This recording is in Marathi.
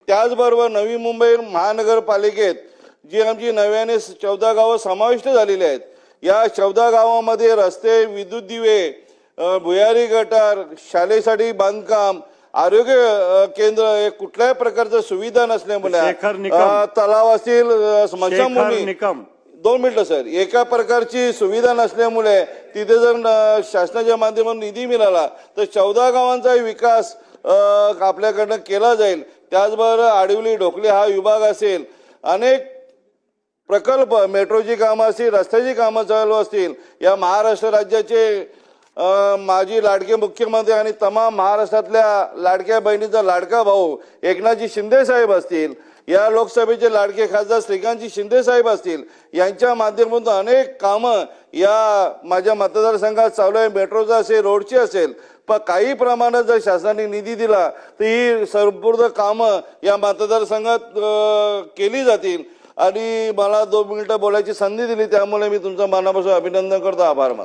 त्याचबरोबर नवी मुंबई महानगरपालिकेत जी आमची नव्याने 14 गावं समाविष्ट झालेली आहेत, या 14 गावामध्ये रस्ते, विद्युत दिवे, भुयारी गटार, शाळेसाठी बांधकाम, आरोग्य केंद्र हे कुठल्याही प्रकारच्या सुविधा नसल्यामुळे तलाव असतील, स्मशानभूमी 2 मिनिटं सर, एका प्रकारची सुविधा नसल्यामुळे तिथे जर शासनाच्या माध्यमातून निधी मिळाला तर 14 गावांचा विकास आपल्याकडनं केला जाईल। त्याचबरोबर आडिवली ढोकली हा विभाग असेल, अनेक प्रकल्प, मेट्रोची कामं असतील, रस्त्याची कामं चालू असतील, या महाराष्ट्र राज्याचे माजी लाडके मुख्यमंत्री आणि तमाम महाराष्ट्रातल्या लाडक्या बहिणीचा लाडका भाऊ एकनाथजी शिंदे साहेब असतील, या लोकसभेचे लाडके खासदार श्रीकांतजी शिंदे साहेब असतील, यांच्या माध्यमातून अनेक कामं या माझ्या मतदारसंघात चालू आहे। मेट्रोचा असेल, रोडची असेल, पण काही प्रमाणात जर शासनाने निधी दिला तर ही संपूर्ण कामं या मतदारसंघात केली जातील। आणि मला 2 मिनिटं बोलायची संधी दिली त्यामुळे मी तुमचं मनापासून अभिनंदन करतो, आभार मानतो।